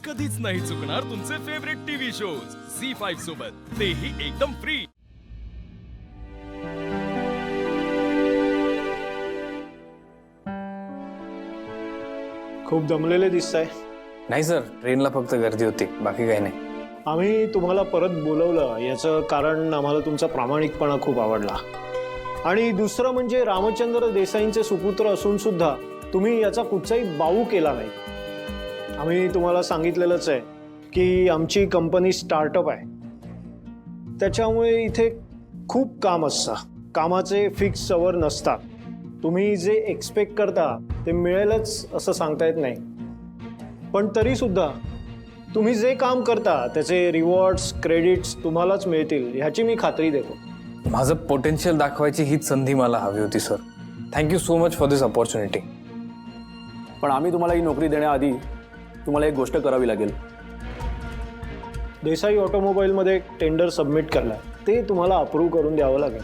कधीच नाही चुकणार तुमचे फेवरेट टीव्ही शोज झी5 सोबत, तेही एकदम फ्री। खूप दमलेले दिसताय। नाही सर, ट्रेनला फक्त गर्दी होती, बाकी काही नाही। आम्ही तुम्हाला परत बोलवलं याचं कारण आम्हाला तुमचा प्रामाणिकपणा खूप आवडला, आणि दुसरं म्हणजे रामचंद्र देसाईंचे सुपुत्र असून सुद्धा तुम्ही याचा कुठचाही बाऊ केला नाही। आम्ही तुम्हाला सांगितलेलंच आहे की आमची कंपनी स्टार्टअप आहे, त्याच्यामुळे इथे खूप काम असतं, कामाचे फिक्स अवर नसतात। तुम्ही जे एक्सपेक्ट करता ते मिळेलच असं सांगता येत नाही, पण तरी सुद्धा तुम्ही जे काम करता त्याचे रिवॉर्ड्स क्रेडिट्स तुम्हालाच मिळतील ह्याची मी खात्री देतो। माझं पोटेन्शियल दाखवायची हीच संधी मला हवी होती sir. Thank you so much for this opportunity. पण आम्ही तुम्हाला ही नोकरी देण्याआधी तुम्हाला एक गोष्ट करावी लागेल। देसाई ऑटोमोबाईलमध्ये एक टेंडर सबमिट करला, ते तुम्हाला अप्रूव्ह करून द्यावं लागेल।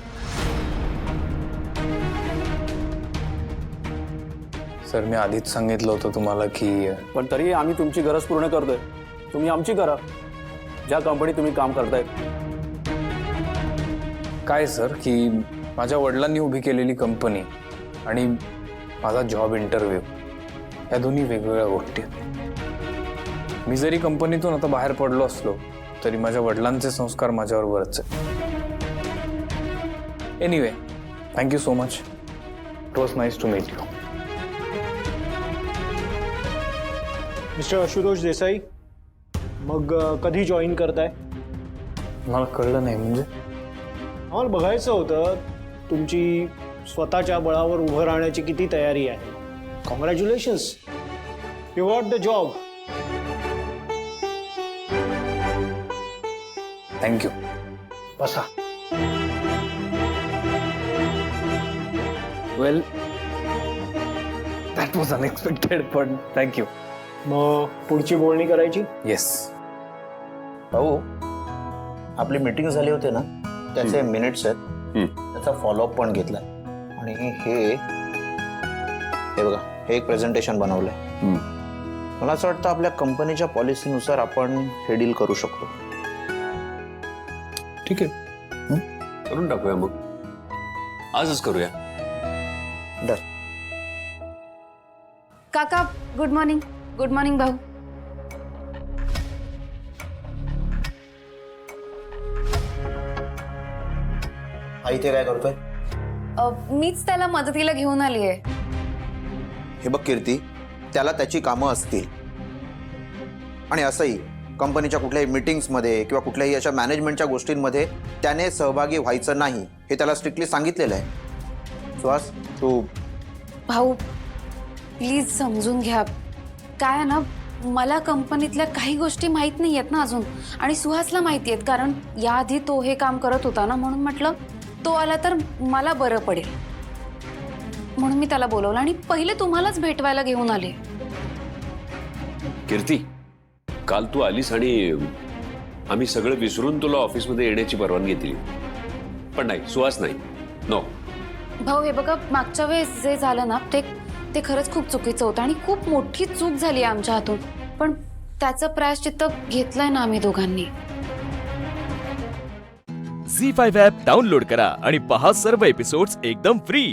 सर, मी आधीच सांगितलं होतं तुम्हाला की पण तरी आम्ही तुमची गरज पूर्ण करतोय, तुम्ही आमची करा। ज्या कंपनीत तुम्ही काम करताय काय सर की माझ्या वडिलांनी उभी केलेली कंपनी आणि माझा जॉब इंटरव्ह्यू या दोन्ही वेगवेगळ्या गोष्टी आहेत। मी जरी कंपनीतून आता बाहेर पडलो असलो तरी माझ्या वडिलांचे संस्कार माझ्यावरच आहेत। Anyway, thank you so much, it was nice to meet you. Mister Ashutosh Desai, मग कधी जॉईन करताय? मला कळलं नाही म्हणजे? आम्हाला बघायचं होतं तुमची स्वतःच्या बळावर उभं राहण्याची किती तयारी आहे। Congratulations, you got the job. Thank you. बसा। वेल, दॅट वॉज अनएक्सपेक्टेड, पण थँक्यू। मग पुढची बोलणी करायची? येस। भाऊ, आपली मीटिंग झाली होती ना, त्याचे मिनिट्स आहेत, त्याचा फॉलोअप पण घेतला, आणि हे बघा, हे एक प्रेझेंटेशन बनवलंय। मला असं वाटतं आपल्या कंपनीच्या पॉलिसीनुसार आपण हे डील करू शकतो। ठीक आहे, करून टाकूया, मग आजच करूया। डर काका, गुड मॉर्निंग। गुड मॉर्निंग भाऊ। हा इथे काय करतोय? मीच त्याला मदतीला घेऊन आली आहे। हे बघ कीर्ती, त्याला त्याची कामं असतील, आणि असंही कंपनीच्या कुठल्याही मीटिंग्समध्ये किंवा कुठल्याही अशा मॅनेजमेंटच्या गोष्टींमध्ये त्याने सहभागी व्हायचं नाही, हे त्याला स्ट्रिक्टली सांगितलेलं आहे। सुहास, तू भाऊ प्लीज समजून घ्या। काय आहे ना, मला कंपनीतल्या काही गोष्टी माहीत नाही आहेत ना अजून, आणि सुहासला माहिती आहेत, कारण याआधी तो हे काम करत होता ना, म्हणून म्हटलं तो आला तर मला बरं पडेल, म्हणून मी त्याला बोलवलं आणि पहिले तुम्हालाच भेटवायला घेऊन आले। कीर्ती, काल तू आलीस आणि आम्ही सगळं विसरून तुला ऑफिसमध्ये येण्याची परवानगी दिली, पण नाही, सुहास नाही, नो। भाऊ हे बघा, मागच्या वेळेस जे झालं ना ते खरंच खूप चुकीचं होतं आणि खूप मोठी चूक झाली आहे आमच्या हातून, पण त्याचं प्रायश्चित्त घेतलंय ना आम्ही दोघांनी। झी5 ॲप डाउनलोड करा आणि पहा सर्व एपिसोड्स एकदम फ्री।